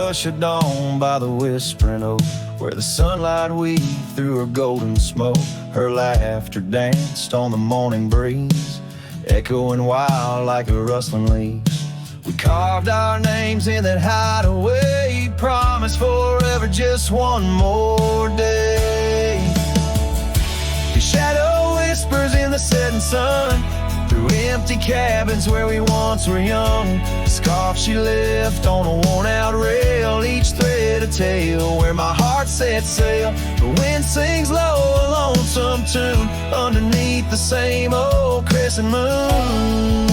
flush of dawn by the whispering oak, where the sunlight weaved through her golden smoke. Her laughter danced on the morning breeze, echoing wild like a rustling leaves. We carved our names in that hideaway, promised forever just one more day. Your shadow whispers in the setting sun, through empty cabins where we once were young. The scarf she left on a worn-out rail, each thread a tale where my heart set sail. The wind sings low, a lonesome tune, underneath the same old crescent moon.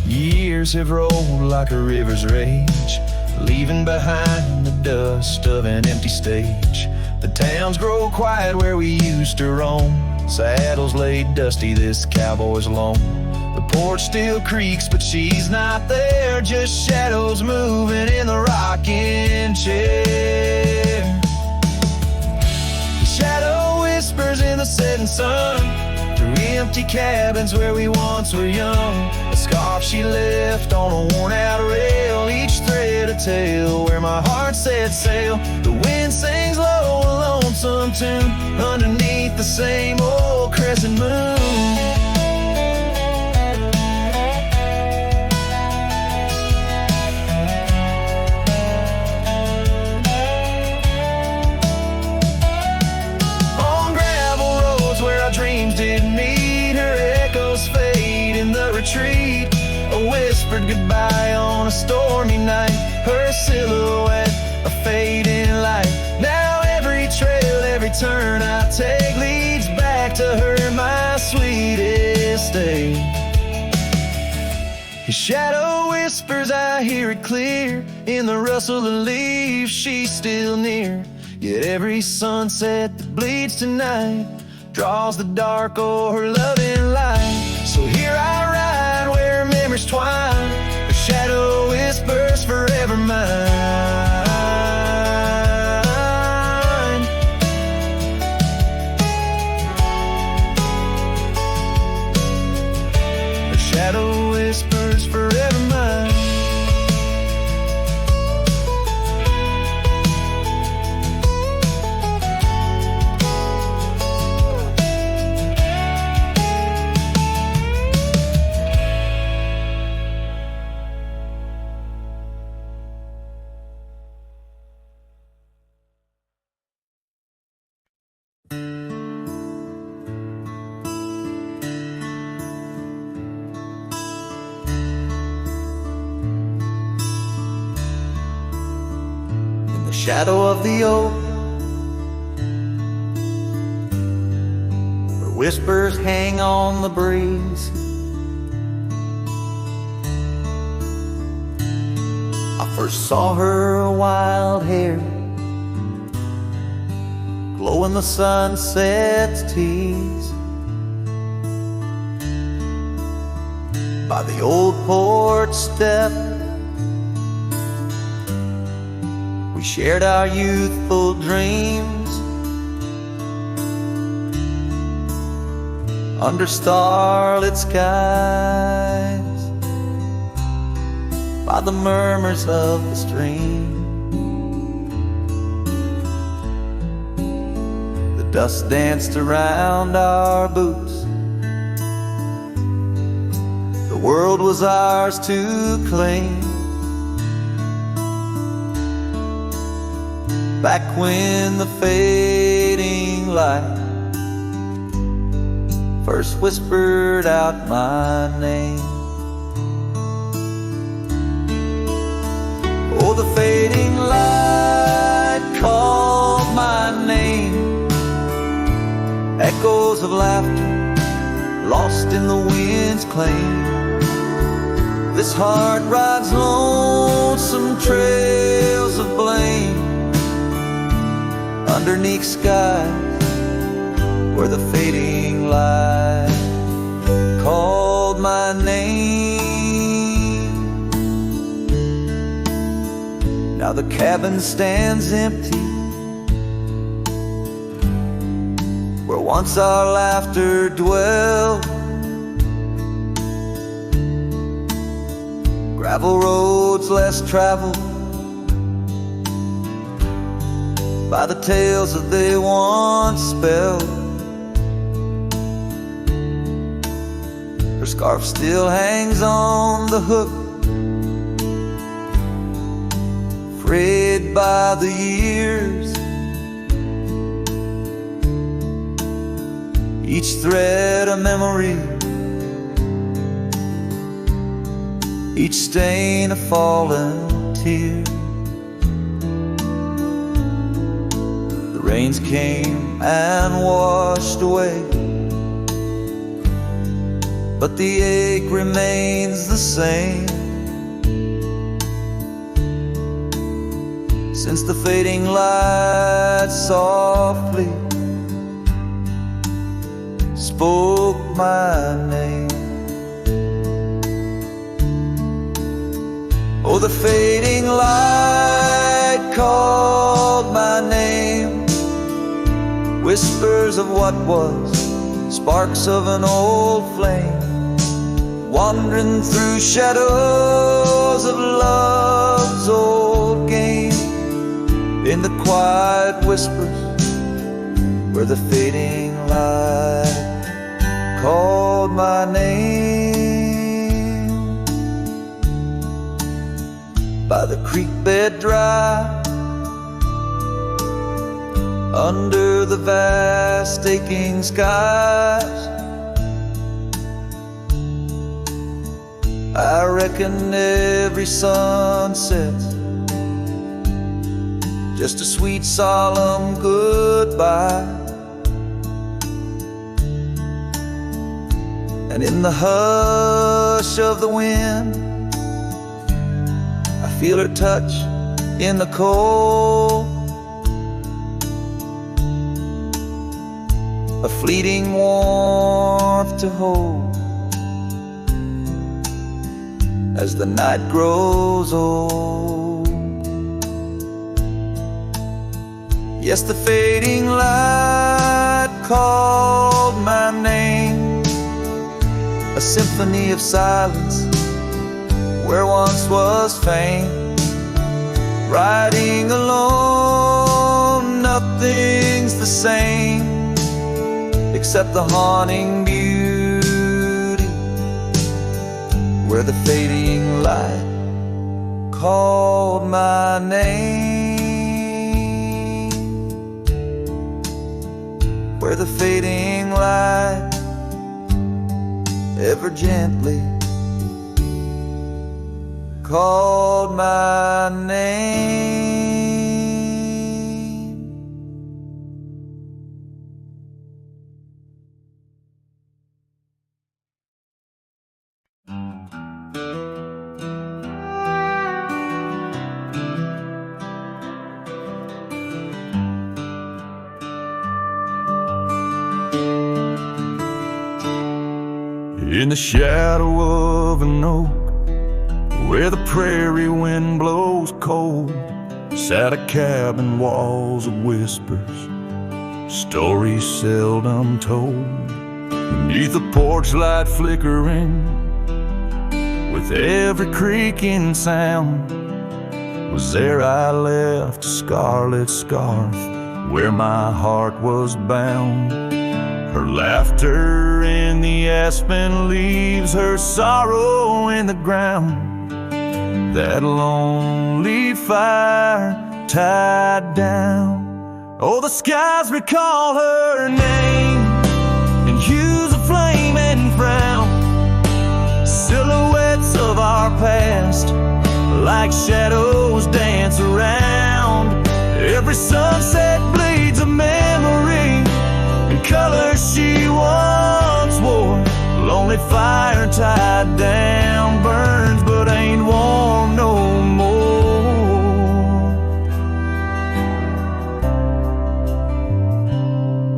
Years have rolled like a river's rage, leaving behind the dust of an empty stage. The towns grow quiet where we used to roam, saddles laid dusty, this cowboy's alone. The porch still creaks, but she's not there, just shadows moving in the rocking chair. The shadow whispers in the setting sun, through empty cabins where we once were young. A scarf she left on a worn-out rail, each thread a tale where my heart set sail. The wind sings low, a lonesome tune, underneath the same old crescent moon. Dreams didn't meet, her echoes fade in the retreat. A whispered goodbye on a stormy night, her silhouette a fading light. Now every trail, every turn I take leads back to her, my sweetest day. His shadow whispers, I hear it clear, in the rustle of leaves she's still near. Yet every sunset that bleeds tonight draws the dark o'er her loving light. So here I ride where memories twine, her shadow whispers forever mine. Her shadow whispers forever mine. Shadow of the oak, where whispers hang on the breeze, I first saw her wild hair glow in the sunset's tease. By the old porch step we shared our youthful dreams, under starlit skies, by the murmurs of the stream. The dust danced around our boots, the world was ours to claim. Back when the fading light first whispered out my name. Oh, the fading light called my name. Echoes of laughter lost in the wind's claim. This heart rides lonesome trails of blame, underneath skies where the fading light called my name. Now the cabin stands empty, where once our laughter dwelled. Gravel roads less traveled by the tales that they once spelled. Her scarf still hangs on the hook, frayed by the years. Each thread a memory, each stain a fallen tear. The rains came and washed away, but the ache remains the same. Since the fading light softly spoke my name. Oh, the fading light called my name. Whispers of what was, sparks of an old flame, wandering through shadows of love's old game. In the quiet whispers where the fading light called my name. By the creek bed dry, under the vast aching skies, I reckon every sunset's just a sweet solemn goodbye. And in the hush of the wind, I feel her touch in the cold, a fleeting warmth to hold as the night grows old. Yes, the fading light called my name, a symphony of silence where once was fame. Riding alone, nothing's the same except the haunting beauty where the fading light called my name. Where the fading light ever gently called my name. In the shadow of an oak, where the prairie wind blows cold, sat a cabin, walls of whispers, stories seldom told. Beneath the porch light flickering, with every creaking sound, was there I left a scarlet scarf where my heart was bound. Her laughter in the aspen leaves, her sorrow in the ground. That lonely fire tied down. Oh, the skies recall her name in hues of flame and frown. Silhouettes of our past, like shadows dance around. Every sunset bleeds a memory, colors she once wore. Lonely fire tied down, burns but ain't warm no more.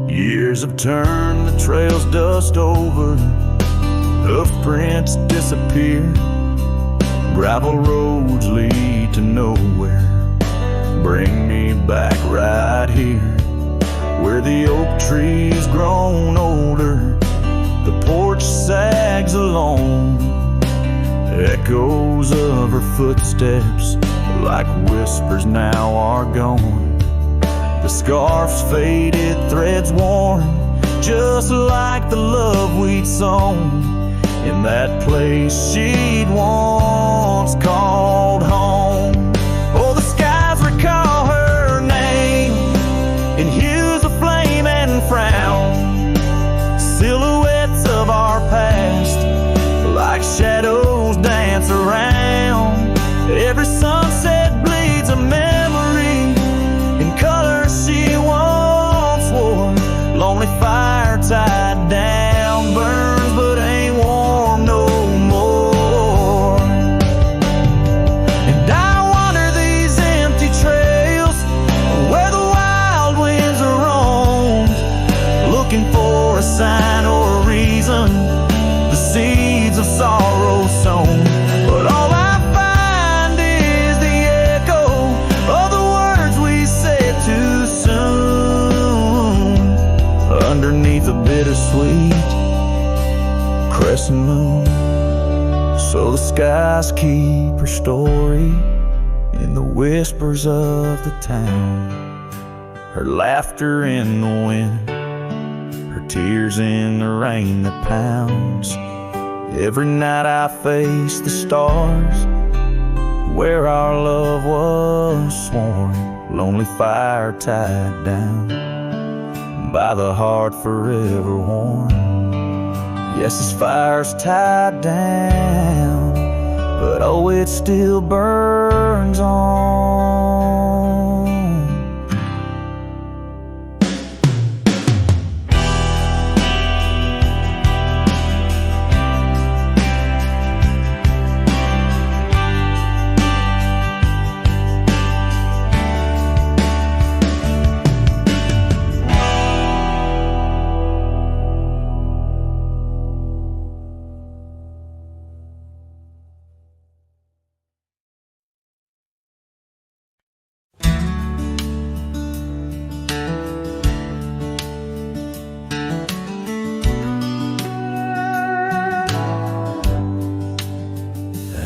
Years have turned the trails dust over, hoof prints disappear. Gravel roads lead to nowhere, bring me back right here. Where the oak tree's grown older, the porch sags alone, Echoes of her footsteps like whispers now are gone. The scarf's faded, threads worn, just like the love we'd sown in that place she'd once called home. Oh, the skies recall her name in hues of flame and frown, silhouettes of our past like shadows dance around. Every sunset bleeds a memory in colors she once wore. Lonely fire tied down, burns but ain't warm no more. And I wander these empty trails where the wild winds are roamed, looking for a sign or a reason, the seeds of sorrow sown. But all I find is the echo of the words we said too soon, underneath a bittersweet crescent moon. So the skies keep her story in the whispers of the town, her laughter in the wind, her tears in the rain that pounds. Every night I face the stars where our love was sworn, lonely fire tied down by the heart forever worn. Yes, this fire's tied down, but oh, it still burns on.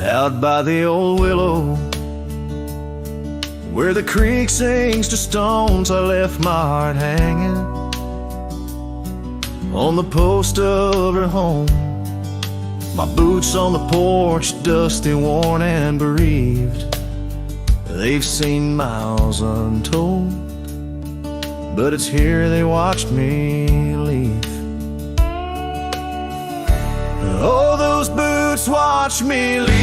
Out by the old willow, where the creek sinks to stones, I left my heart hanging on the post of her home. My boots on the porch, dusty, worn, and bereaved. They've seen miles untold, but it's here they watched me leave. Oh, those boots watch me leave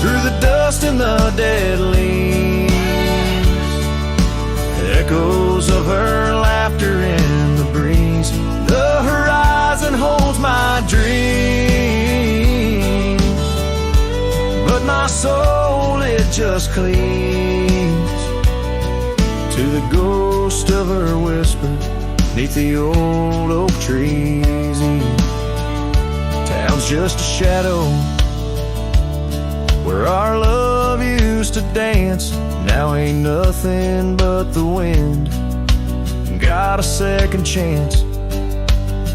through the dust and the dead leaves. Echoes of her laughter in the breeze. The horizon holds my dreams, but my soul, it just cleaves to the ghost of her whisper 'neath the old oak trees. Town's just a shadow where our love used to dance. Now ain't nothing but the wind. Got a second chance.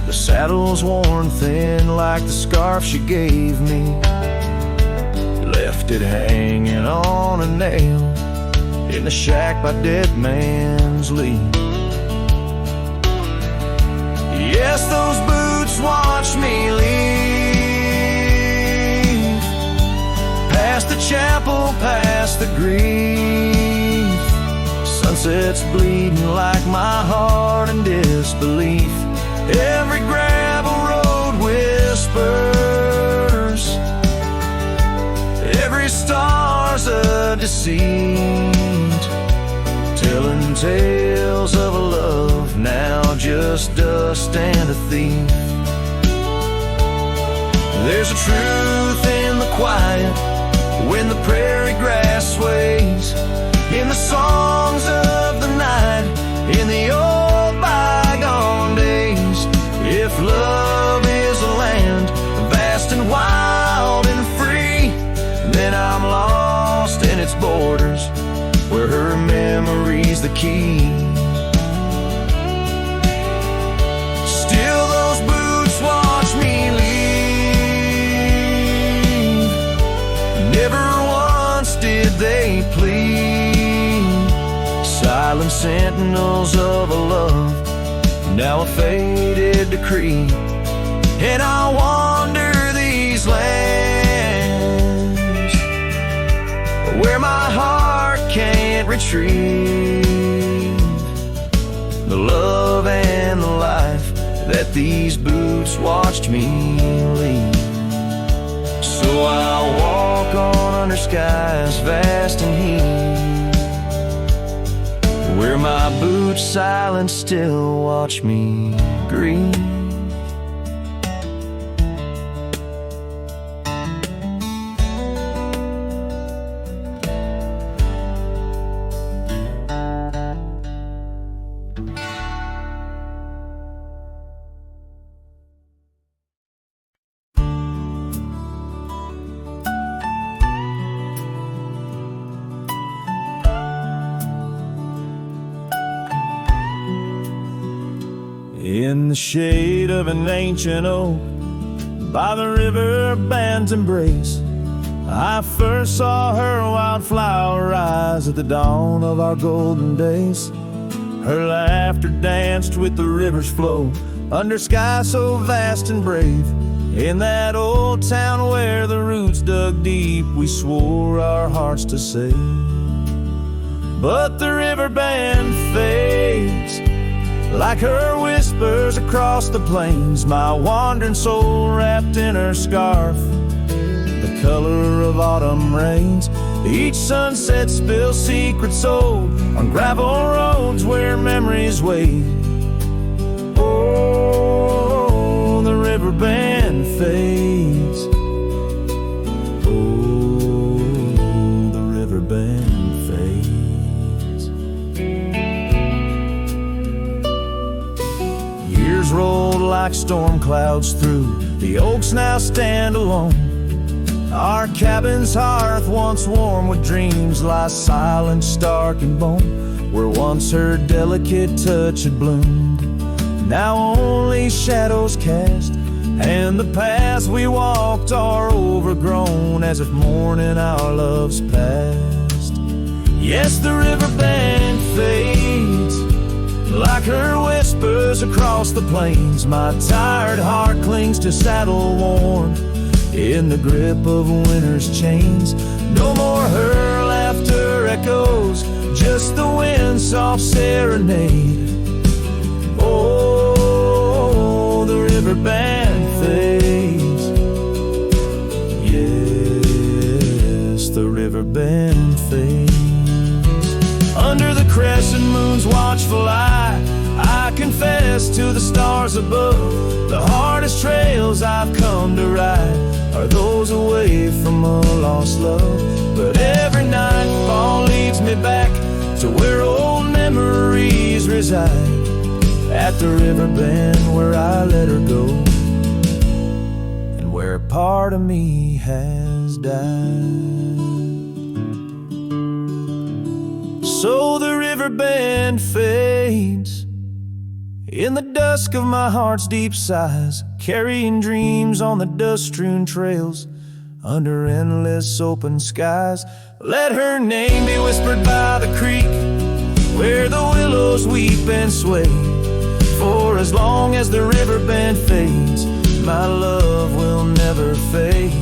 The saddle's worn thin like the scarf she gave me. Left it hanging on a nail in the shack by Dead Man's Lead. Yes, those boots watch me leave past the chapel, past the grief. Sunset's bleeding like my heart in disbelief. Every gravel road whispers, every star's a deceit, telling tales of a love now just dust and a thief. There's a truth in the quiet when the prairie grass sways, in the songs of the night, in the old bygone days. If love is a land vast and wild and free, then I'm lost in its borders, where her memory's the key. Still those boots watch me sentinels of a love, now a faded decree. And I wander these lands where my heart can't retrieve the love and the life that these boots watched me leave. So I'll walk on under skies vast and heat, where my boots silent still watch me grieve. In the shade of an ancient oak, by the river band's embrace, I first saw her wildflower rise at the dawn of our golden days. Her laughter danced with the river's flow, under skies so vast and brave. In that old town where the roots dug deep, we swore our hearts to save. But the river band fades, like her whispers across the plains, my wandering soul wrapped in her scarf, the color of autumn rains. Each sunset spills secrets old on gravel roads where memories wait. Oh, the river band fades. Oh, the river band fades. Years rolled like storm clouds through, the oaks now stand alone. Our cabin's hearth, once warm with dreams, lies silent, stark and bone, where once her delicate touch had bloomed, now only shadows cast, and the paths we walked are overgrown, as if mourning our love's past. Yes, the river band fades, like her whispers across the plains. My tired heart clings to saddle worn, in the grip of winter's chains. No more her laughter echoes, just the wind's soft serenade. Oh, the river band fades. Yes, the river band fades. Under the crescent moon's watchful eye, I confess to the stars above, the hardest trails I've come to ride are those away from a lost love. But every nightfall leads me back to where old memories reside, at the river bend where I let her go, and where a part of me has died. So the river bend fades in the dusk of my heart's deep sighs, carrying dreams on the dust-strewn trails under endless open skies. Let her name be whispered by the creek, where the willows weep and sway. For as long as the river bend fades, my love will never fade.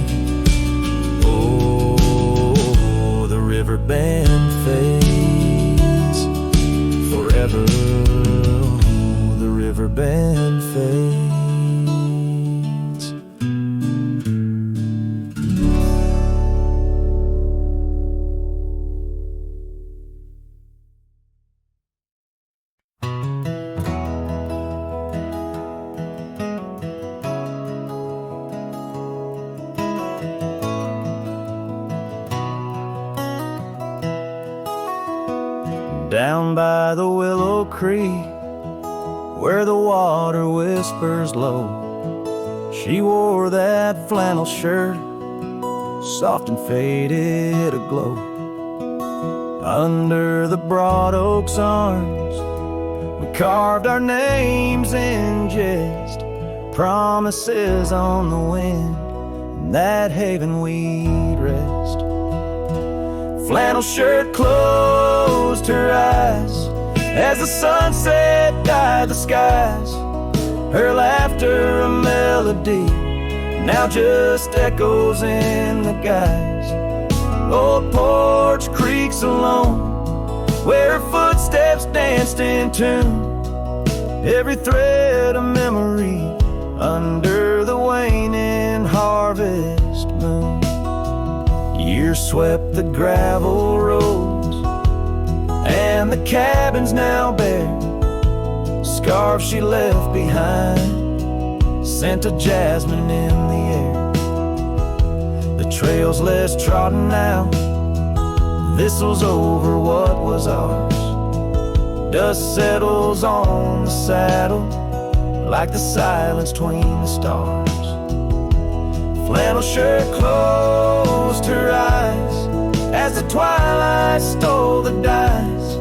Oh, the river bend fades forever. The river bend fades. Down by the willow creek, where the water whispers low, she wore that flannel shirt, soft and faded aglow. Under the broad oak's arms, we carved our names in jest, promises on the wind, in that haven we'd rest. Flannel shirt closed her eyes, As the sunset dyed the skies, her laughter a melody now just echoes in the guise. Old porch creaks alone, where her footsteps danced in tune. Every thread a memory under the waning harvest moon. Years swept the gravel roads, and the cabin's now bare. Scarves she left behind, scent of jasmine in the air. The trail's less trodden now, thistles over what was ours. Dust settles on the saddle like the silence between the stars. Flannel shirt closed her eyes as the twilight stole the dice.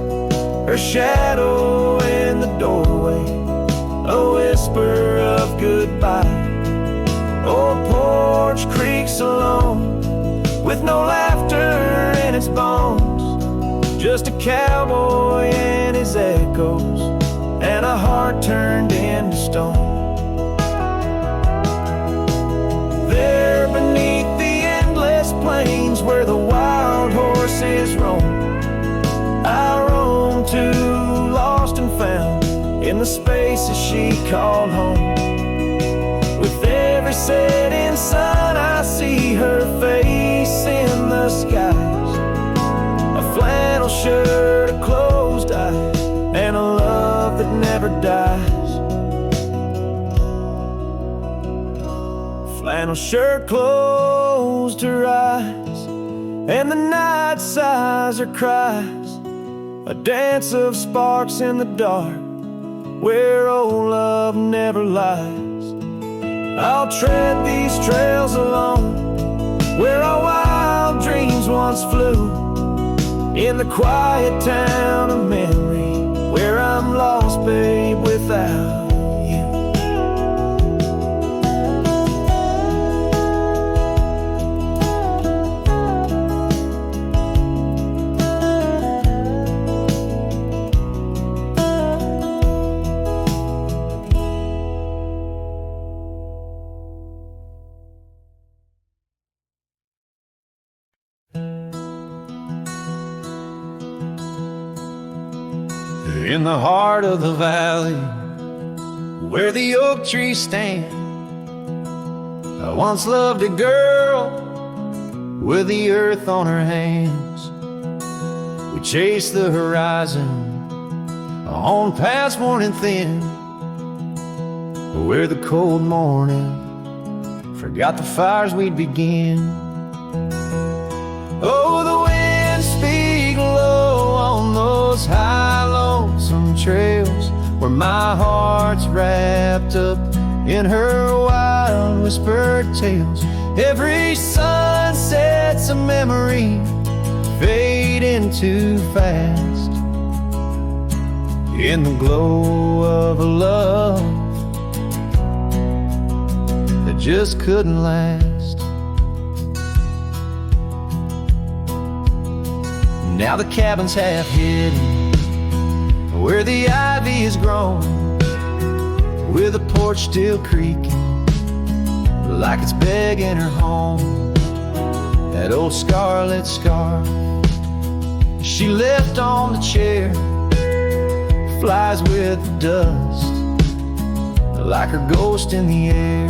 Her shadow in the doorway, a whisper of goodbye. Old porch creaks alone, with no laughter in its bones. Just a cowboy and his echoes, and a heart turned into stone. There beneath the endless plains where the wild horses roam, I roam to, lost and found, in the spaces she called home. With every setting sun I see her face in the skies. A flannel shirt, a closed eyes, and a love that never dies. Flannel shirt closed her eyes, and the night sighs her cries. A dance of sparks in the dark, where old love never lies. I'll tread these trails alone, where our wild dreams once flew. In the quiet town of memory, where I'm lost, babe, without you. In the heart of the valley, where the oak trees stand, I once loved a girl with the earth on her hands. We chased the horizon on past morning thin, where the cold morning forgot the fires we'd begin. Oh, the winds speak low on those high lonesome trails, where my heart's wrapped up in her wild whispered tales. Every sunset's a memory fading too fast, in the glow of a love that just couldn't last. Now the cabin's half hidden, where the ivy is grown, with the porch still creaking like it's begging her home. That old scarlet scarf she left on the chair flies with the dust like her ghost in the air.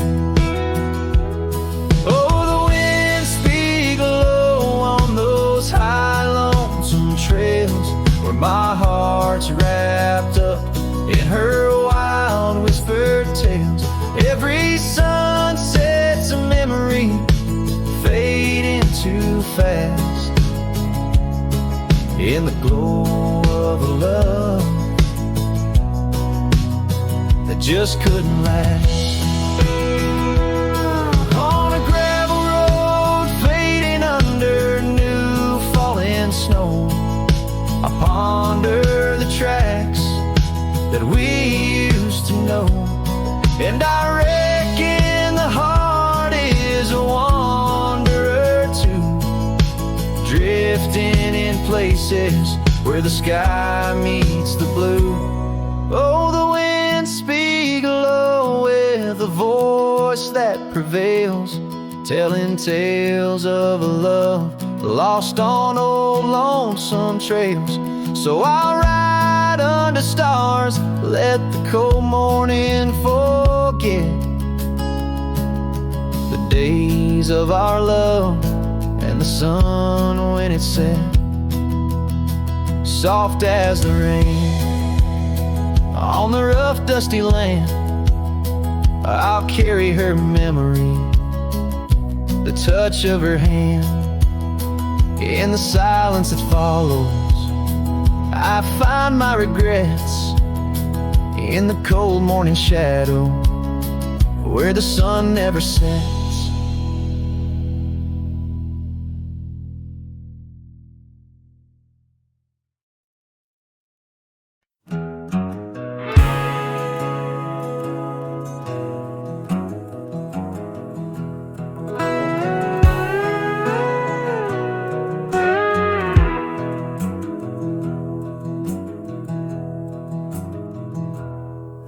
Oh, the winds speak low on those high lonesome trails, where my heart's wrapped up in her wild whispered tales. Every sunset's a memory fading too fast, in the glow of a love that just couldn't last. On a gravel road fading under new falling snow, I ponder the tracks that we used to know, and I reckon the heart is a wanderer too, drifting in places where the sky meets the blue. Oh, the winds speak low with a voice that prevails, telling tales of a love lost on old lonesome trails. So I'll ride under stars, let the cold morning forget the days of our love and the sun when it set. Soft as the rain on the rough dusty land, I'll carry her memory, the touch of her hand. In the silence that follows, I find my regrets in the cold morning shadow where the sun never sets.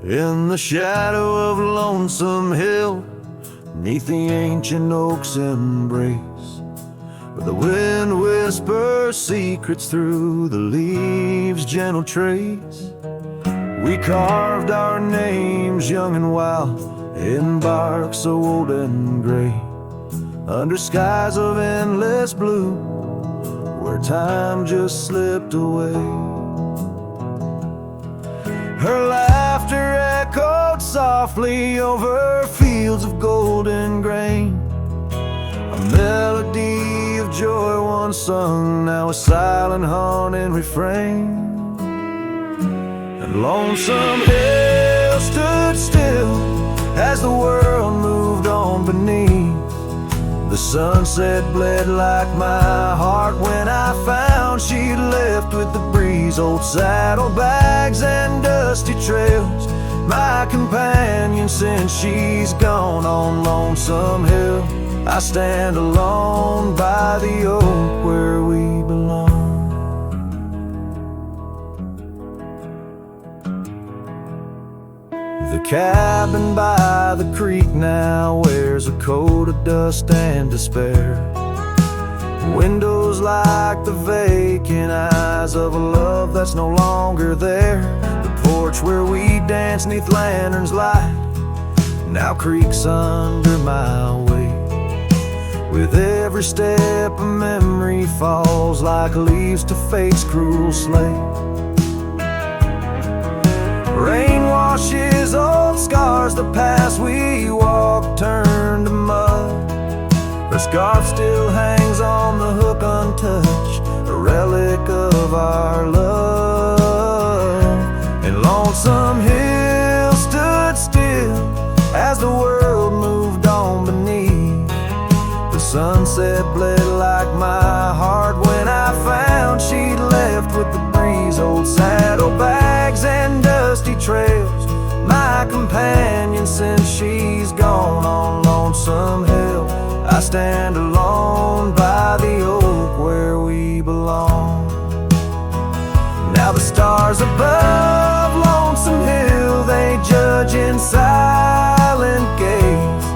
In the shadow of Lonesome Hill, 'neath the ancient oak's embrace, where the wind whispers secrets through the leaves' gentle trace, we carved our names young and wild in bark so old and gray, under skies of endless blue, where time just slipped away. Her laughter echoed softly over fields of golden grain, a melody of joy once sung, now a silent haunting refrain. And Lonesome Hill stood still as the world moved on beneath. The sunset bled like my heart when I found she'd left with the breeze. Old saddlebags and dusty trails, my companion since she's gone. On Lonesome Hill I stand alone by the oak where we belong. The cabin by the creek now wears a coat of dust and despair, windows like the vacant eyes of a love that's no longer there. The porch where we dance 'neath lanterns light now creaks under my weight. With every step a memory falls like leaves to fate's cruel slate. Rain washes old scars, the past we walked turned to mud. Her scarf still hangs on the hook untouched, a relic of our love. And Lonesome Hill stood still as the world moved on beneath. The sunset bled like my heart when I found she'd left with the breeze. Old saddlebags and dusty trails, my companion since she's gone. On Lonesome Hill I stand alone by the oak where we belong. Now the stars above Lonesome Hill, they judge in silent gaze,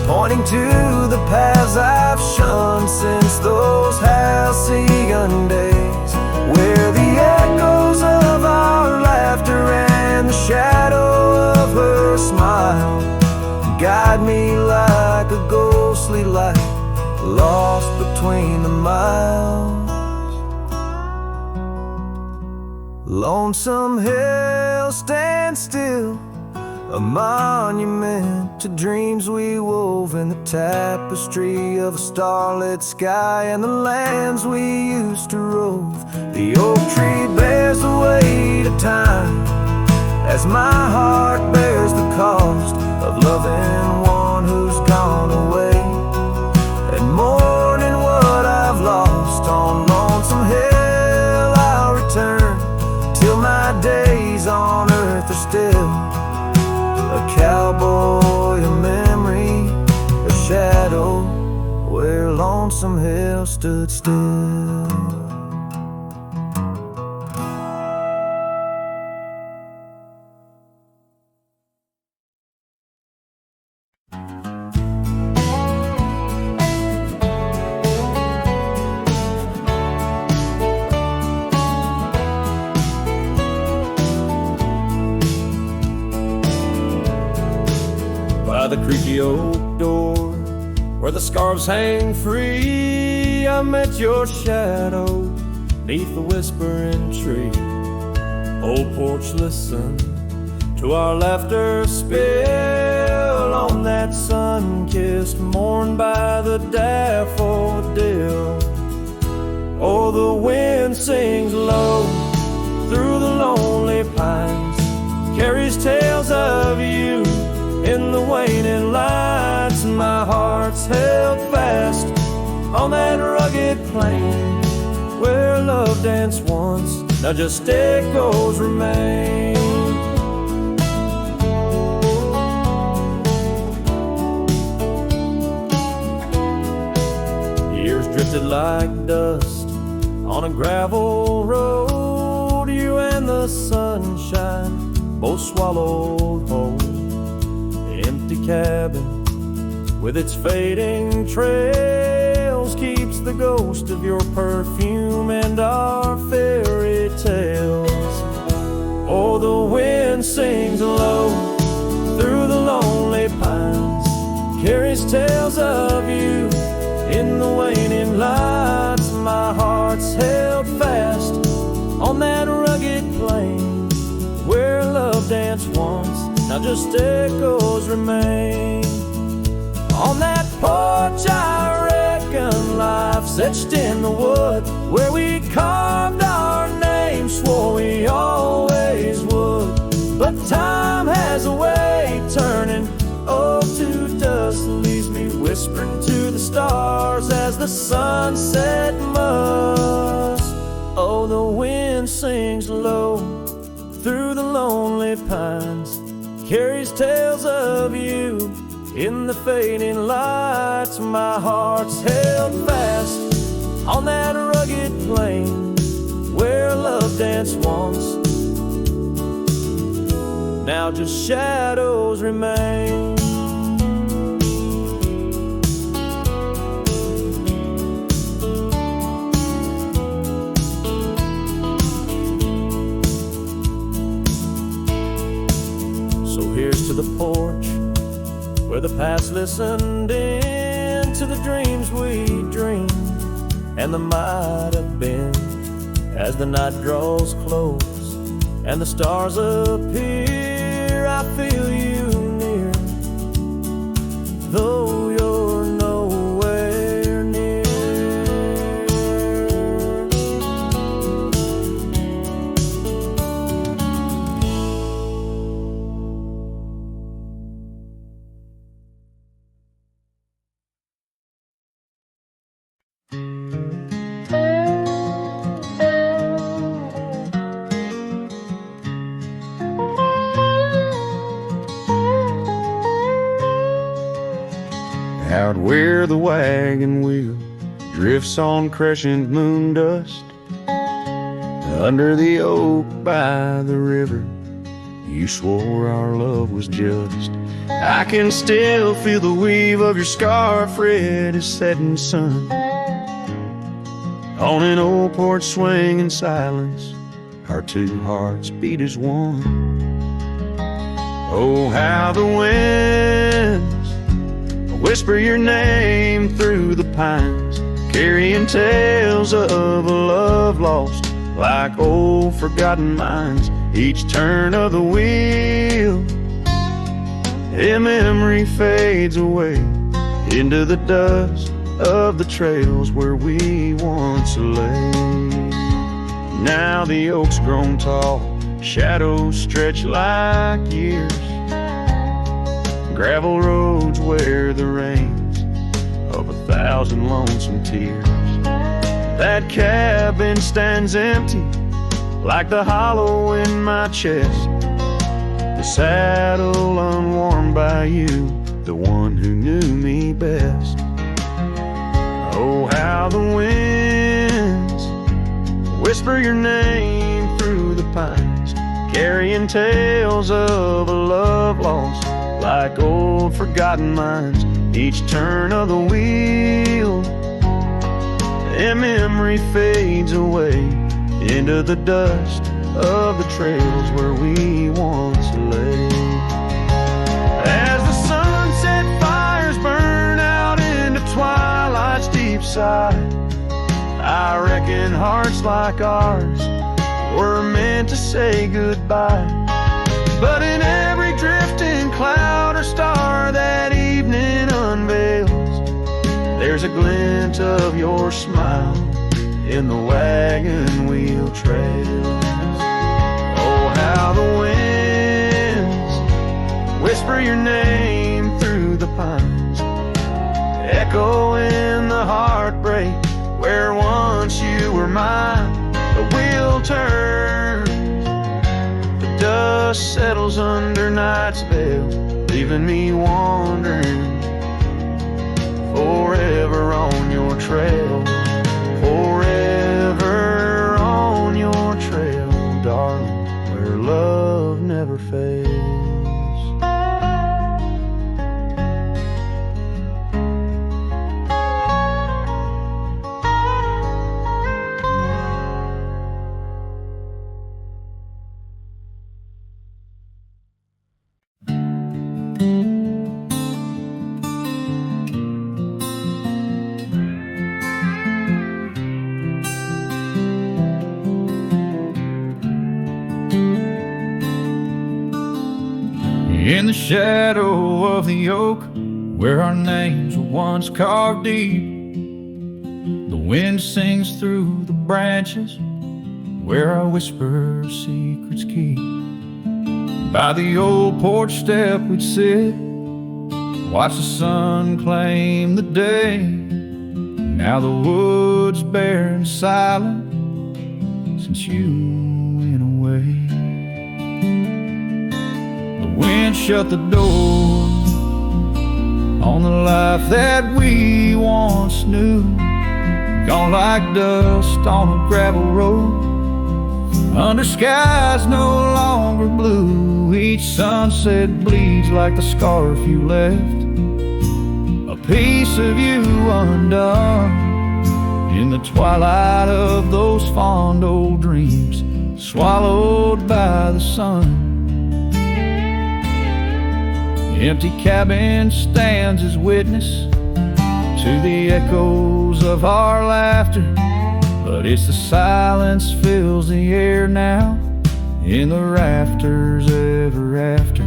pointing to the paths I've shunned since those halcyon days, where the echoes of our laughter and the shadow of her smile guide me like a ghostly light lost between the miles. Lonesome Hill stands still, a monument to dreams we wove in the tapestry of a starlit sky and the lands we used to rove. The oak tree bears the weight of time as my heart bears the cost of loving one who's gone away and mourning what I've lost. On Lonesome Hill I'll return till my days on earth are still a cowboy, a memory, a shadow where Lonesome Hill stood still. the creaky oak door, where the scarves hang free, I met your shadow neath the whispering tree. Old porch, listen to our laughter spill on that sun-kissed morn by the daffodil. Oh, the wind sings low through the lonely pines, carries tales of you in the waning lights, and my heart's held fast on that rugged plain where love danced once, now just echoes remain. Years drifted like dust on a gravel road, you and the sunshine both swallowed whole. The empty cabin with its fading trails keeps the ghost of your perfume and our fairy tales. Oh, the wind sings low through the lonely pines, carries tales of you in the waning lights. My heart's held fast on that rugged plain where love danced once, now just echoes remain. On that porch I reckon life's etched in the wood, where we carved our names, swore we always would. But time has a way turning to dust, leaves me whispering to the stars as the sunset must. Oh, the wind sings low through the lonely pines, carries tales of you in the fading lights. My heart's held fast on that rugged plain where love danced once, now just shadows remain. So here's to the porch where the past listened in to the dreams we dreamed and the might have been. As the night draws close and the stars appear, I feel you near, though you're nowhere near. Out where the wagon wheel drifts on crescent moon dust, under the oak by the river, you swore our love was just. I can still feel the weave of your scarf red as setting sun. On an old porch swing in silence, our two hearts beat as one. Oh, how the winds whisper your name through the pines, carrying tales of a love lost like old forgotten mines. Each turn of the wheel, a memory fades away into the dust of the trails where we once lay. Now the oak's grown tall, shadows stretch like years, gravel roads wear the rains of 1,000 lonesome tears. That cabin stands empty like the hollow in my chest, the saddle unwarmed by you, the one who knew me best. Oh, how the winds whisper your name through the pines, carrying tales of a love lost like old forgotten mines. Each turn of the wheel, a memory fades away into the dust of the trails where we once lay. As the sun sets deep side. I reckon hearts like ours were meant to say goodbye. But in every drifting cloud or star that evening unveils, there's a glint of your smile in the wagon wheel trails. Oh, how the winds whisper your name through the pines, echo in the heartbreak where once you were mine. The wheel turns, the dust settles under night's veil, leaving me wandering forever on your trail. Forever on your trail, darling, where love never fails. In the shadow of the oak, where our names were once carved deep, the wind sings through the branches, where our whisper secrets keep. By the old porch step we'd sit, watch the sun claim the day. Now the wood's bare and silent since you went away. Wind shut the door on the life that we once knew, gone like dust on a gravel road, under skies no longer blue. Each sunset bleeds like the scarf you left, a piece of you undone in the twilight of those fond old dreams, swallowed by the sun. Empty cabin stands as witness to the echoes of our laughter, but it's the silence fills the air now in the rafters ever after.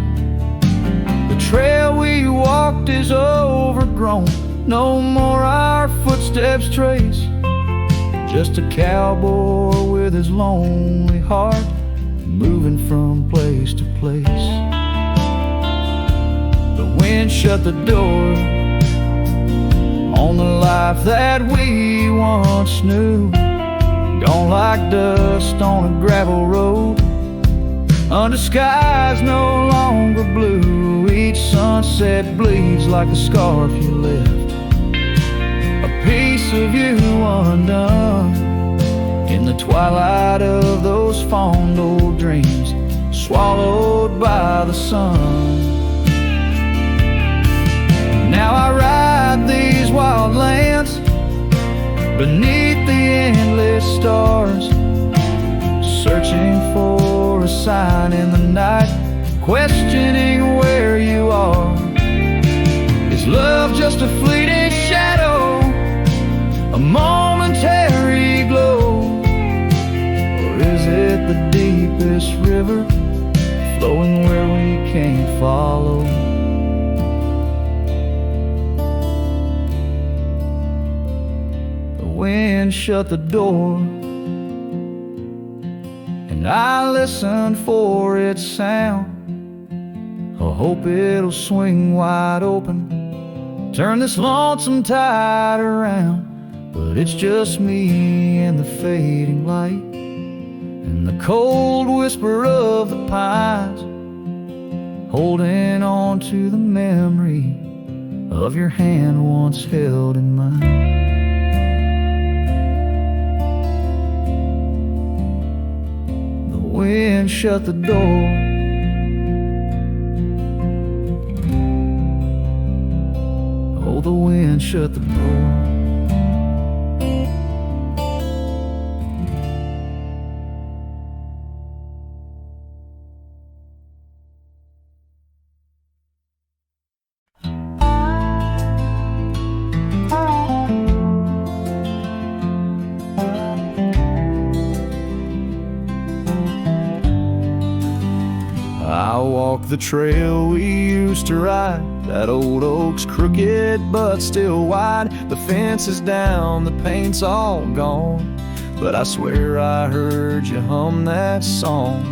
The trail we walked is overgrown, no more our footsteps trace, just a cowboy with his lonely heart moving from place to place. The wind shut the door on the life that we once knew, gone like dust on a gravel road, under skies no longer blue. Each sunset bleeds like a scarf you left, a piece of you undone in the twilight of those fond old dreams, swallowed by the sun. Now I ride these wild lands beneath the endless stars, searching for a sign in the night, questioning where you are. Is love just a fleeting shadow, a momentary glow, or is it the deepest river flowing where we can't follow? The wind shut the door, and I listen for its sound. I hope it'll swing wide open, turn this lonesome tide around. But it's just me and the fading light, and the cold whisper of the pines, holding on to the memory of your hand once held in mine. The wind shut the door, oh, the wind shut the door. the trail we used to ride. That old oak's crooked but still wide. The fence is down, the paint's all gone, but I swear I heard you hum that song.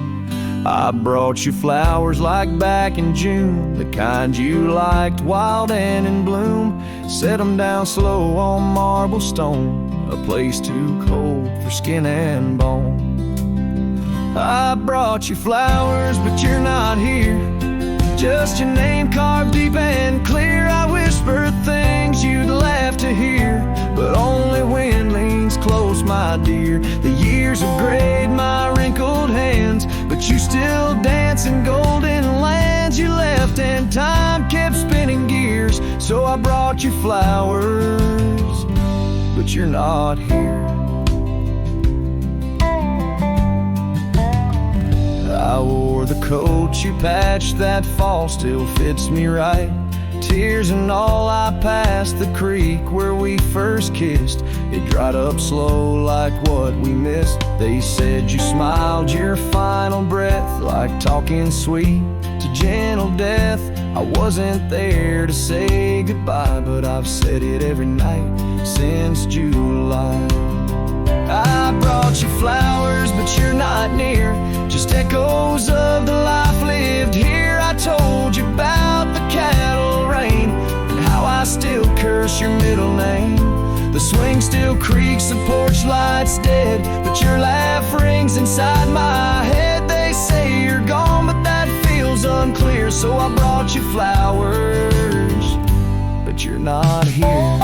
I brought you flowers like back in June, the kind you liked, wild and in bloom. Set them down slow on marble stone, a place too cold for skin and bone. I brought you flowers, but you're not here. Just your name carved deep and clear. I whispered things you'd laugh to hear, but only wind leans close, my dear. The years have grayed my wrinkled hands, but you still dance in golden lands. You left and time kept spinning gears, so I brought you flowers, but you're not here. I wore the coat you patched that fall, still fits me right. Tears and all, I passed the creek where we first kissed. It dried up slow like what we missed. They said you smiled your final breath, like talking sweet to gentle death. I wasn't there to say goodbye, but I've said it every night since July. I brought you flowers, but you're not near. Just echoes of the life lived here. I told you about the cattle rain and how I still curse your middle name. The swing still creaks, the porch light's dead, but your laugh rings inside my head. They say you're gone, but that feels unclear, so I brought you flowers, but you're not here.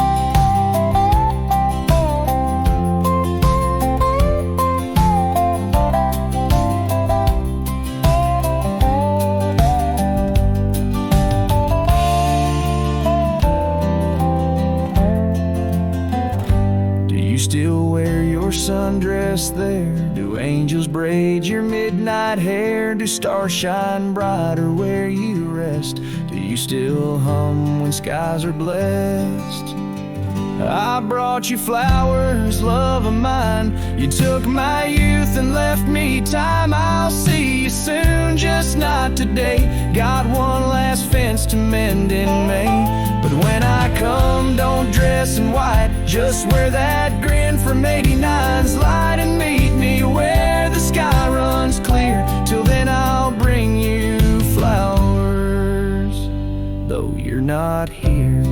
Still wear your sundress there? Do angels braid your midnight hair? Do stars shine brighter where you rest? Do you still hum when skies are blessed? I brought you flowers, love of mine. You took my youth and left me time. I'll see you soon, just not today. Got one last fence to mend in May. But when I come, don't dress in white. Just wear that grin from 89's light and meet me where the sky runs clear. Till then I'll bring you flowers, though you're not here.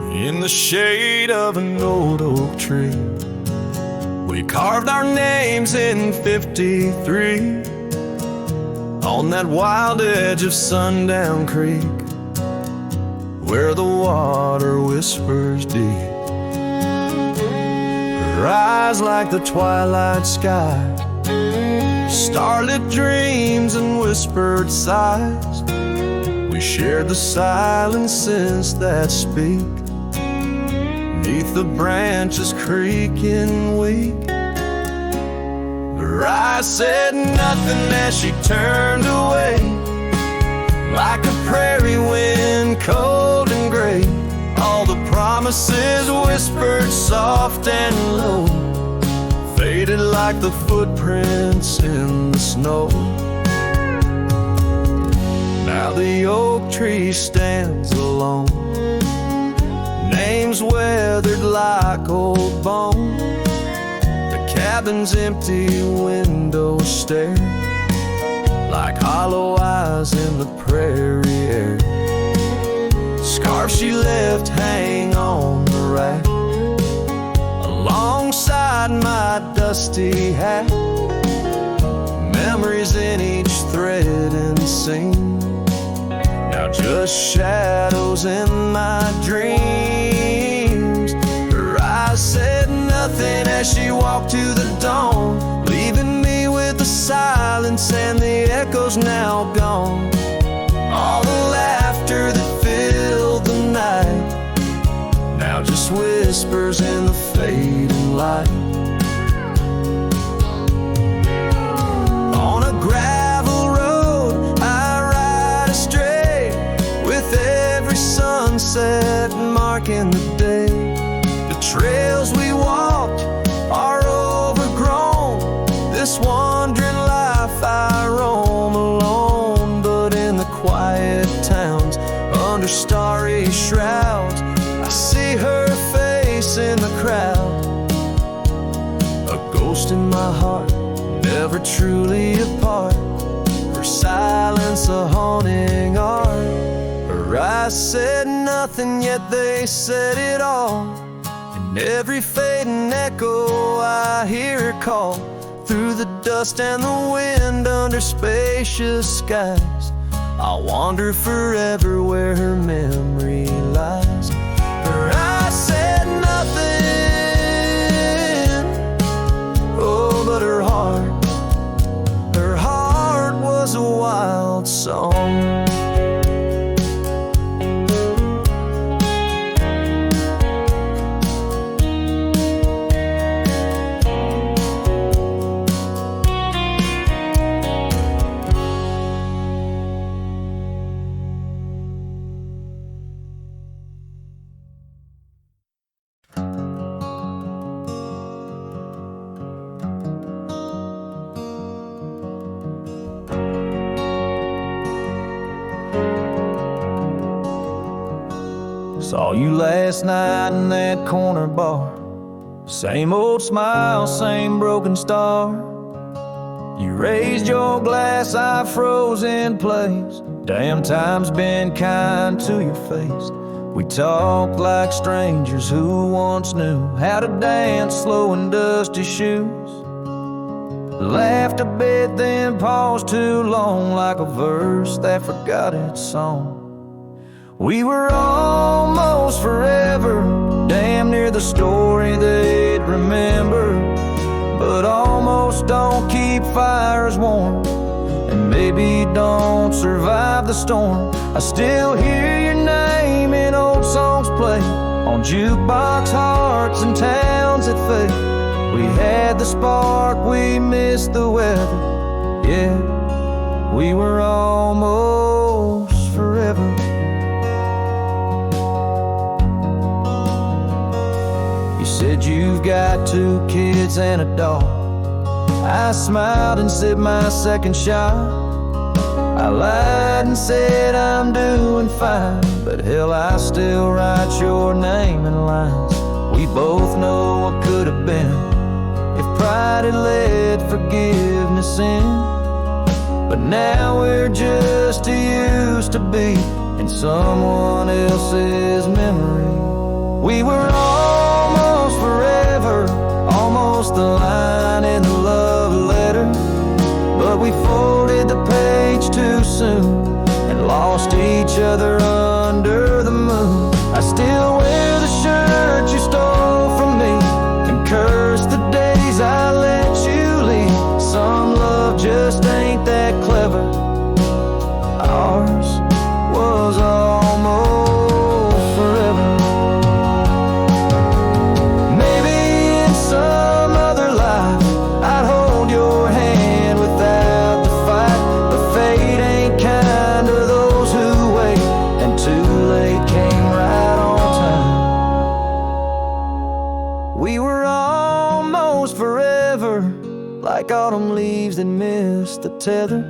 In the shade of an old oak tree, we carved our names in 53 on that wild edge of Sundown Creek, where the water whispers deep. Her eyes like the twilight sky, starlit dreams and whispered sighs. We shared the silences that speak beneath the branches creaking weak. Her eyes said nothing as she turned away, like a prairie wind, cold and gray. All the promises whispered soft and low, faded like the footprints in the snow. Now the oak tree stands alone, names weathered like old bone. The cabin's empty windows stare like hollow eyes in the prairie air. Scarf she left hang on the rack alongside my dusty hat. Memories in each thread and seam, now just shadows in my dreams. Her eyes said nothing as she walked to the dawn, leaving me with the silence and the echoes now gone. All the laughter that filled the night light. On a gravel road I ride astray, with every sunset marking the day. The trails we walked are overgrown, this wandering life I roam alone. But in the quiet towns, under starry shrouds, I see her face in the crowd. A ghost in my heart, never truly apart, her silence a haunting art. Her eyes said nothing, yet they said it all. In every fading echo I hear her call, through the dust and the wind, under spacious skies. I'll wander forever where her memory lies. Her eyes said nothing, oh, but her heart was a wild song. Saw you last night in that corner bar, same old smile, same broken star. You raised your glass, I froze in place. Damn, time's been kind to your face. We talked like strangers who once knew how to dance slow in dusty shoes. Laughed a bit, then paused too long, like a verse that forgot its song. We were almost forever, damn near the story they'd remember. But almost don't keep fires warm, and maybe don't survive the storm. I still hear your name in old songs play on jukebox hearts and towns that fade. We had the spark, we missed the weather. Yeah, we were almost forever. Said you've got 2 kids and a dog. I smiled and sipped my second shot. I lied and said I'm doing fine, but hell, I still write your name in lines. We both know what could have been if pride had led forgiveness in. But now we're just too used to be in someone else's memory. We were almost forever, almost the line in the love letter. But we folded the page too soon and lost each other under the moon. I still wear the shirt you stole from me and curse the days I let you leave. Some love just ain't that clever. Ours was almost forever. Like autumn leaves that missed the tether.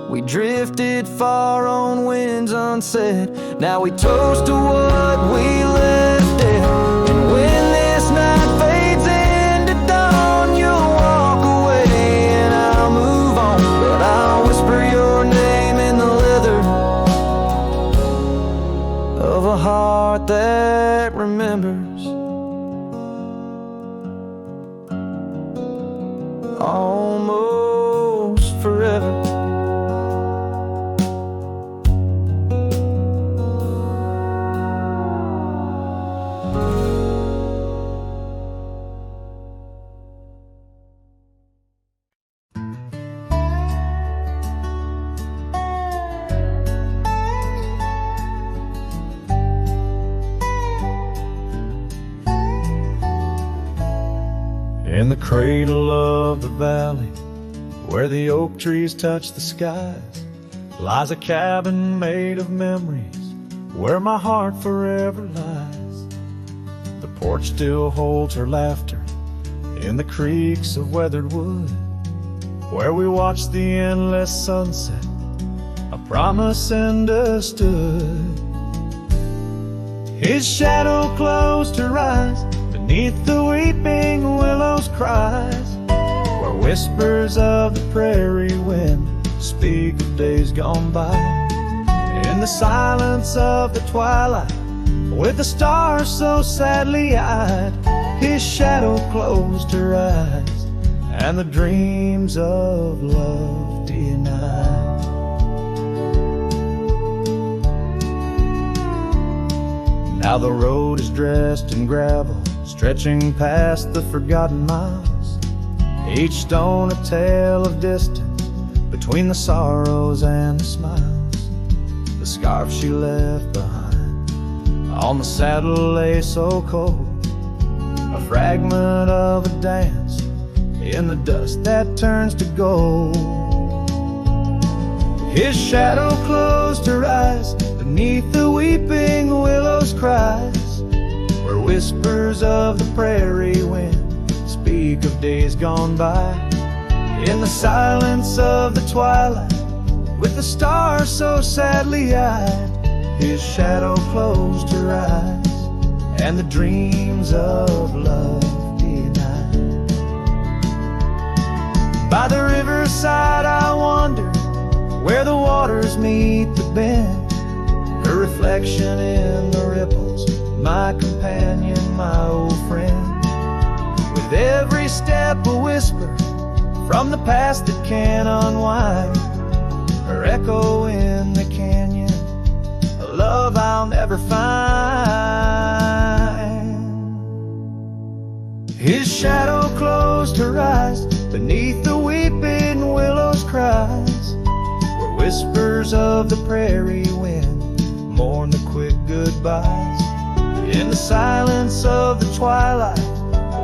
We drifted far on winds unsaid. Now we toast to what we left dead. And when this night fades into dawn, you'll walk away and I'll move on. But I'll whisper your name in the leather of a heart that remembers. Almost forever. In the cradle of the valley, where the oak trees touch the skies, lies a cabin made of memories, where my heart forever lies. The porch still holds her laughter in the creaks of weathered wood, where we watched the endless sunset, a promise understood. His shadow closed her eyes beneath the weeping willows' cries, where whispers of the prairie wind speak of days gone by. In the silence of the twilight, with the stars so sadly eyed, his shadow closed her eyes, and the dreams of love denied. Now the road is dressed in gravel, stretching past the forgotten miles, each stone a tale of distance between the sorrows and the smiles. The scarf she left behind on the saddle lay so cold, a fragment of a dance in the dust that turns to gold. His shadow closed her eyes beneath the weeping willows' cries, where whispers of the prairie wind speak of days gone by. In the silence of the twilight, with the stars so sadly eyed, his shadow closed her eyes, and the dreams of love denied. By the riverside I wander, where the waters meet the bend, her reflection in the ripples, my companion, my old friend. With every step a whisper from the past that can unwind, her echo in the canyon, a love I'll never find. His shadow closed her eyes beneath the weeping willows' cries, where whispers of the prairie wind mourn the quick goodbyes. In the silence of the twilight,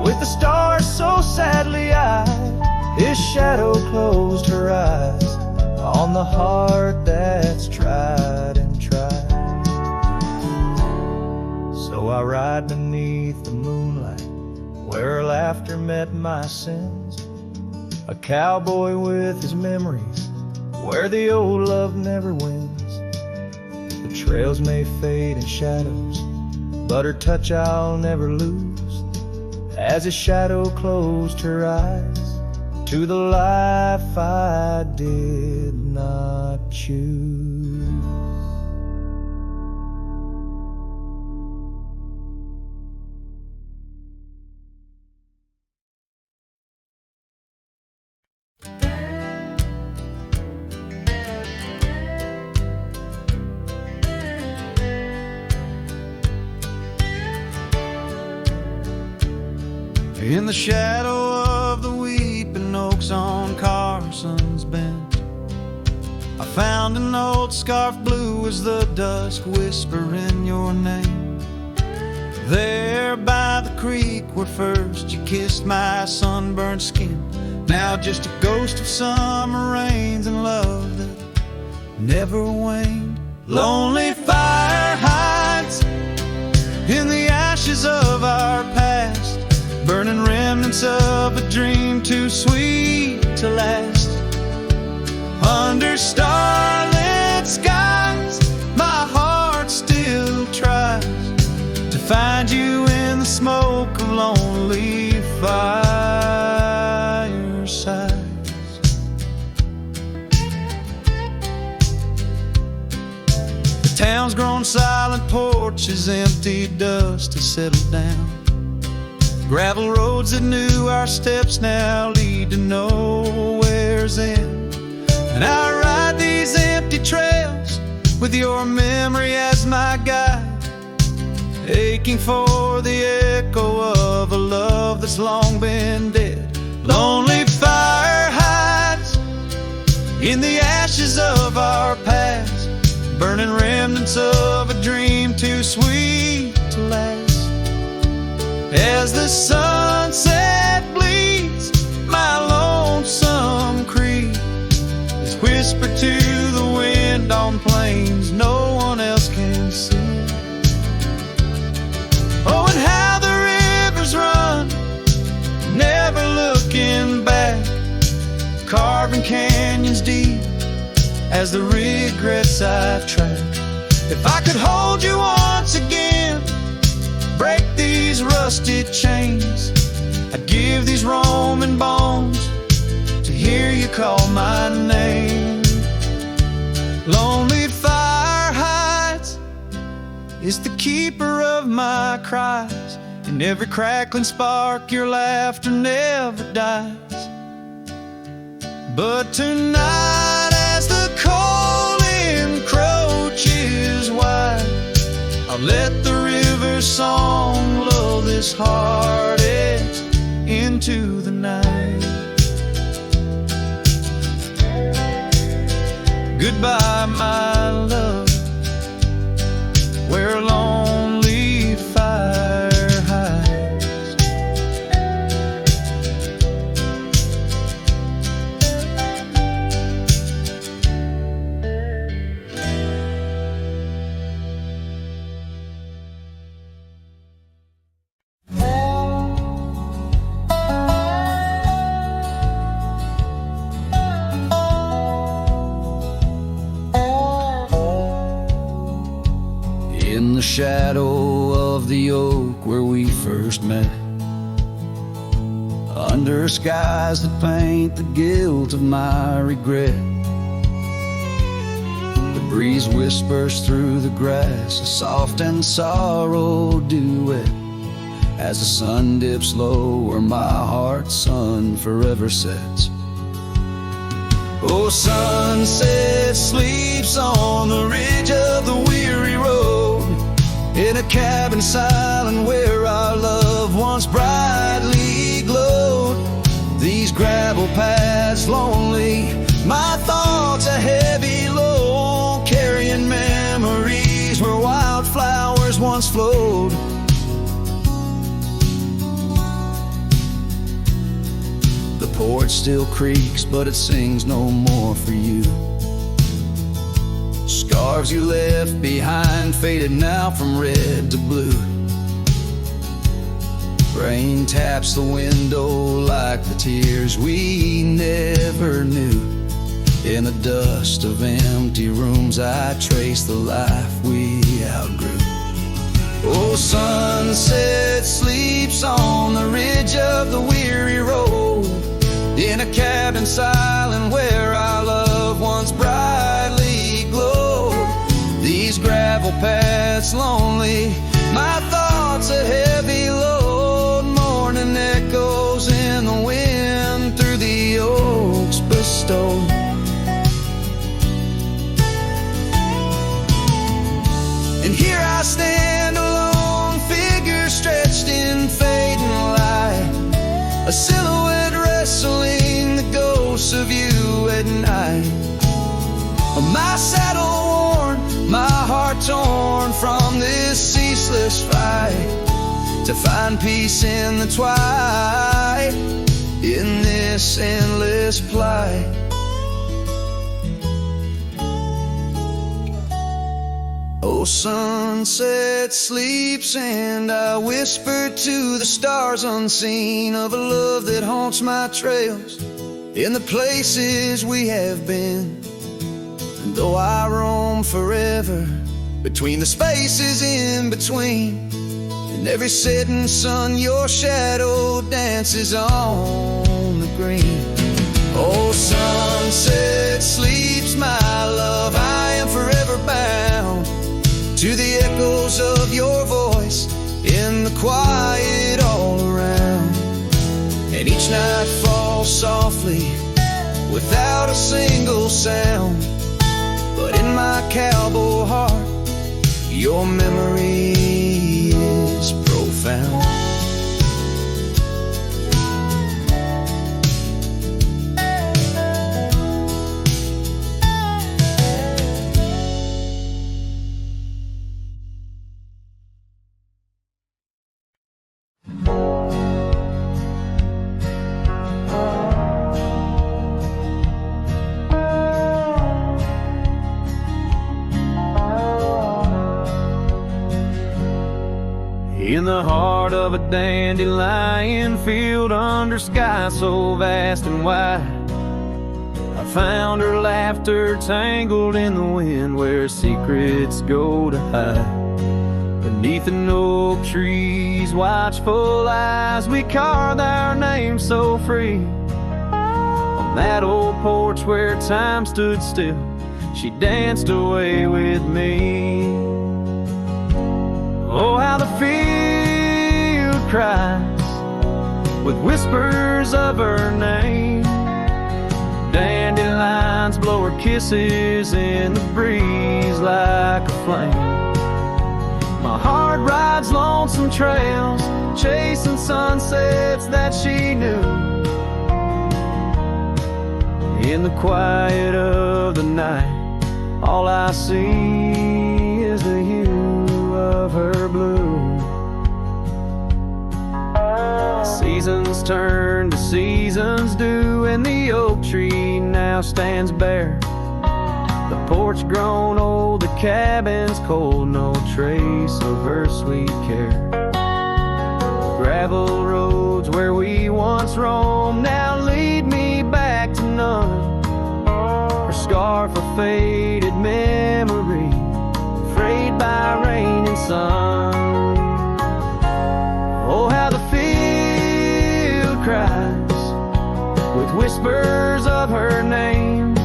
with the stars so sadly eyed, his shadow closed her eyes on the heart that's tried and tried. So I ride beneath the moonlight, where her laughter met my sins, a cowboy with his memories, where the old love never wins. The trails may fade in shadows, but her touch I'll never lose, as his shadow closed her eyes to the life I did not choose. In the shadow of the weeping oaks on Carson's Bend, I found an old scarf blue as the dusk, whispering your name. There by the creek where first you kissed my sunburned skin, now just a ghost of summer rains and love that never waned. Lonely fire hides in the ashes of our past, burning remnants of a dream too sweet to last. Under starlit skies, my heart still tries to find you in the smoke of lonely firesides. The town's grown silent, porches empty, dust has settled down. Gravel roads that knew our steps now lead to nowhere's end. And I ride these empty trails with your memory as my guide, aching for the echo of a love that's long been dead. Lonely fire hides in the ashes of our past, burning remnants of a dream too sweet to last. As the sunset bleeds whisper to the wind on plains no one else can see. Oh, and how the rivers run, never looking back, carving canyons deep as the regrets I've tracked. If I could hold you once again, break these rusted chains, I'd give these Roman bones to hear you call my name. Lonely fire hides, is the keeper of my cries. In every crackling spark your laughter never dies. But tonight as the cold encroaches wide, I'll let the river's song lull this heart edge into the night. Goodbye, my love, where a lonely fire hides. In the shadow of the oak where we first met, under skies that paint the guilt of my regret, the breeze whispers through the grass, a soft and sorrow duet, as the sun dips low where my heart's sun forever sets. Oh, sunset sleeps on the ridge of the weary road, in a cabin silent where our love once brightly glowed. These gravel paths lonely, my thoughts a heavy load, carrying memories where wildflowers once flowed. The porch still creaks, but it sings no more for you. Scarves you left behind faded now from red to blue. Rain taps the window like the tears we never knew. In the dust of empty rooms I trace the life we outgrew. Oh, sunset sleeps on the ridge of the weary road, in a cabin silent where our love once brightly glowed. These gravel paths lonely, my thoughts a heavy load, morning echoes in the wind through the oaks bestowed. And here I stand, a lone figure stretched in fading light, a silhouette wrestling the ghosts of you at night. My saddle worn, my heart torn from this ceaseless fight, to find peace in the twilight, in this endless plight. Oh, sunset sleeps and I whisper to the stars unseen of a love that haunts my trails in the places we have been. And though I roam forever between the spaces in between, in every setting sun your shadow dances on the green. Oh, sunset sleeps, my love, I am forever bound to the echoes of your voice in the quiet all around. And each night falls softly without a single sound, but in my cowboy heart your memory is profound. In the heart of a dandelion field under sky so vast and wide, I found her laughter tangled in the wind where secrets go to hide. Beneath an oak tree's watchful eyes, we carved our names so free. On that old porch where time stood still, she danced away with me. Oh, how the field cries with whispers of her name. Dandelions blow her kisses in the breeze like a flame. My heart rides lonesome trails, chasing sunsets that she knew. In the quiet of the night, all I see is the hue of her blue. Seasons turn to seasons do, and the oak tree now stands bare. The porch grown old, the cabin's cold, no trace of her sweet care. Gravel roads where we once roamed now lead me back to none. Her scarf a faded memory, frayed by rain and sun. Oh, how the field cries with whispers of her name.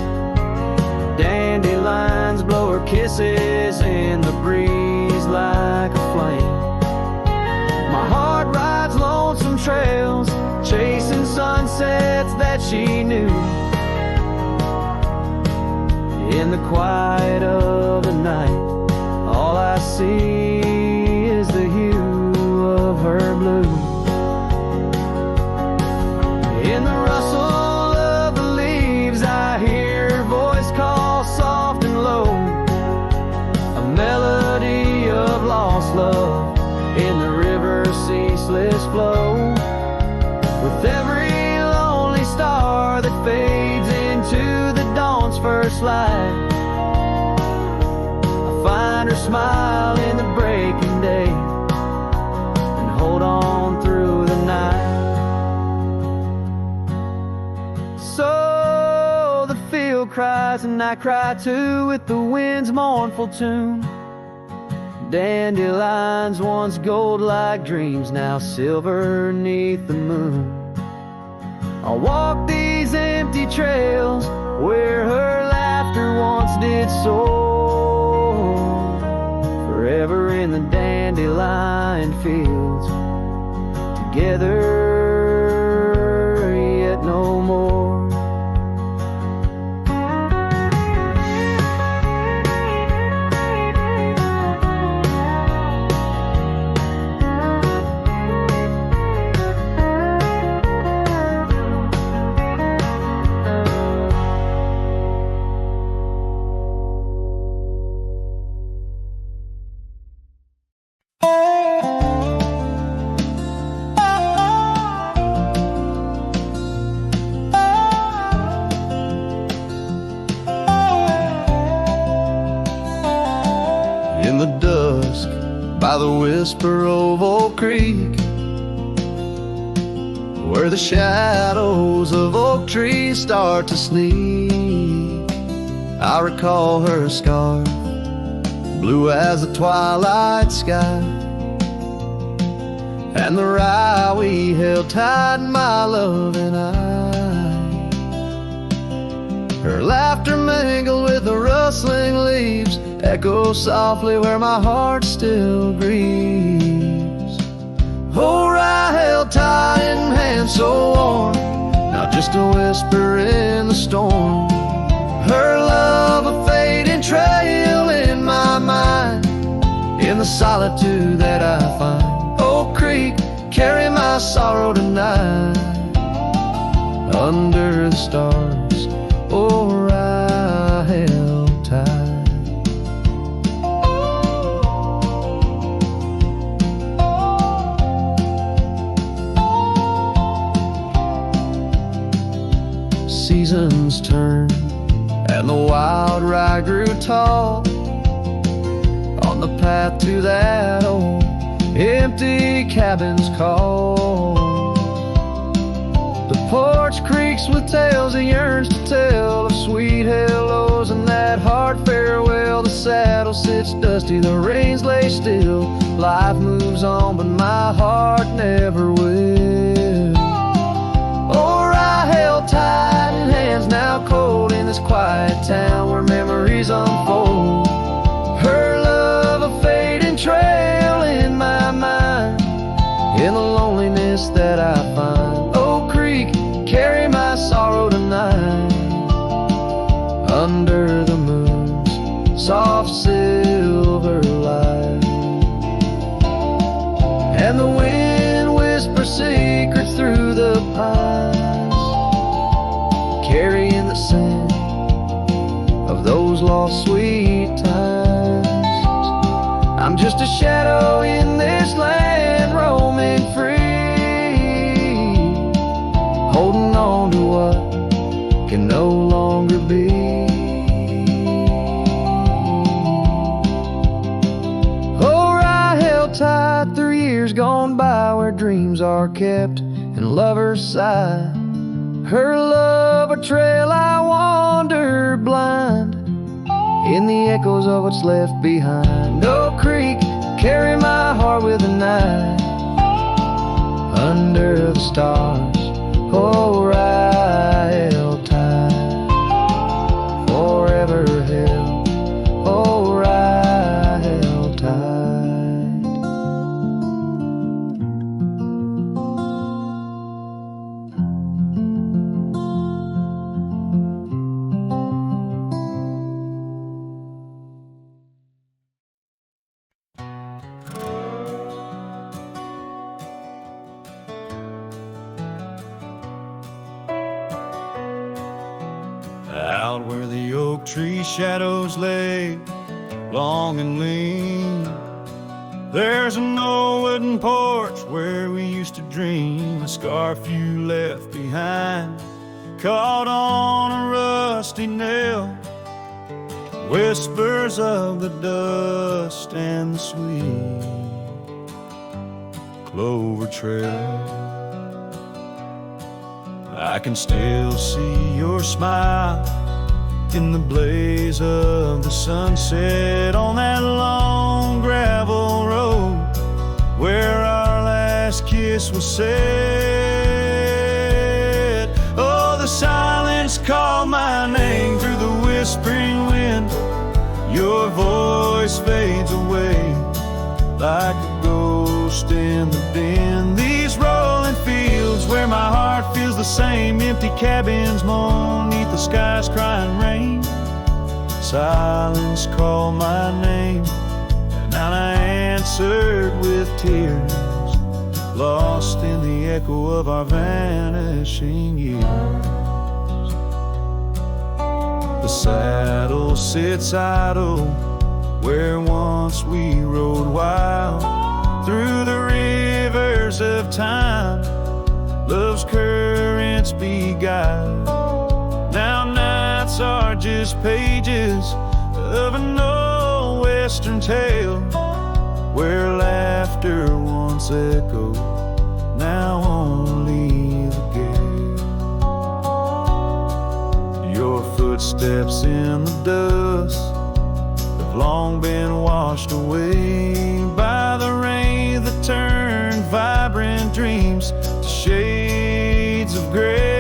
Dandelions blow her kisses in the breeze like a flame. My heart rides lonesome trails, chasing sunsets that she knew. In the quiet of the night, all I see is the hue of her blue. In the rustle of the leaves, I hear her voice call soft and low, a melody of lost love in the river's ceaseless flow. With every lonely star that fades into the dawn's first light, I find her smile in the breaking day and hold on through the night. So the field cries and I cry too with the wind's mournful tune. Dandelions once gold like dreams, now silver 'neath the moon. I'll walk these empty trails where her laughter once did soar, forever in the dandelion fields, together yet no more. In the dusk, by the whisper of Oak Creek, where the shadows of oak trees start to sneak, I recall her scarf, blue as the twilight sky, and the rye we held tight, my love and I. Her laughter mingled with the rustling leaves, echo softly where my heart still grieves. Oh, rye held tight in hands so warm, not just a whisper in the storm. Her love a fading trail in my mind, in the solitude that I find. Oak Creek, carry my sorrow tonight, under the stars. Oh, I held tight. Seasons turned and the wild rye grew tall on the path to that old empty cabins call. The porch creaks with tales it yearns to tell of sweet hellos and that hard farewell. The saddle sits dusty, the reins lay still. Life moves on, but my heart never will. Oh, I held tight in hands now cold in this quiet town where memories unfold. Her love a fading trail in my mind, in the loneliness that I find. Oak Creek, carry my sorrow tonight, under the moon's soft silver light. And the wind whispers secrets through the pines, carrying the scent of those lost sweet times. I'm just a shadow in this land, roaming free, holding on to what can no longer be. Oh, I held tight through years gone by, where dreams are kept and lovers sigh. Her love a trail I wandered blind, in the echoes of what's left behind. Oak Creek, carry my heart with the night, under the stars. Oh, I held tight, forever held. Oh, I held tight. Out where the oak tree shadows lay, long and lean, there's an old wooden porch where we used to dream. A scarf you left behind, caught on a rusty nail, whispers of the dust and the sweet clover trail. I can still see your smile in the blaze of the sunset on that long gravel road where our last kiss was said. Oh, the silence called my name through the whispering wind. Your voice fades away like a ghost in the bend. These rolling fields where my heart feels the same, empty cabins moan neath the sky's crying rain. Silence called my name, and I answered with tears, lost in the echo of our vanishing years. The saddle sits idle where once we rode wild through the rivers of time, love's currents beguiled. Now nights are just pages of an old western tale where laughter once echoed, now only the gale. Your footsteps in the dust have long been washed away by the rain that turned vibrant dreams to shades of gray.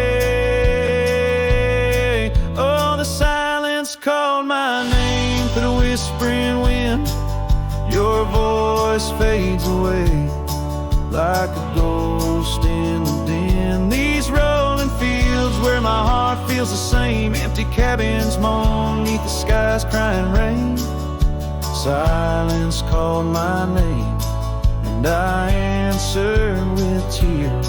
Oh, the silence called my name through the whispering wind. Your voice fades away like a ghost in the den. These rolling fields where my heart feels the same, empty cabins moan neath the sky's crying rain. Silence called my name, and I answered with tears,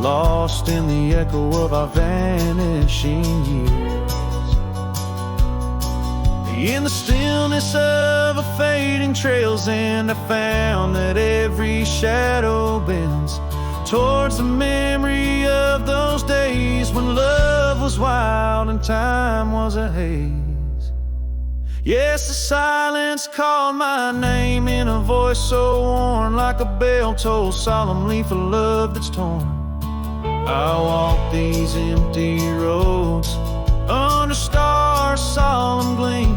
lost in the echo of our vanishing years. In the stillness of a fading trail's end, I found that every shadow bends towards the memory of those days when love was wild and time was a haze. Yes, the silence called my name in a voice so worn, like a bell toll solemnly for love that's torn. I walk these empty roads under stars' solemn gleam,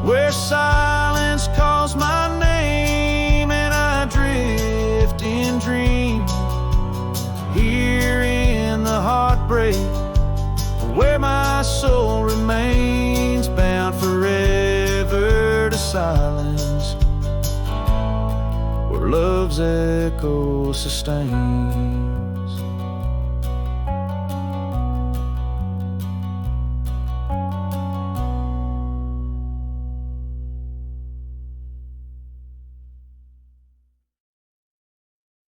where silence calls my name and I drift in dream. Here in the heartbreak, where my soul remains bound forever to silence, where love's echo sustains.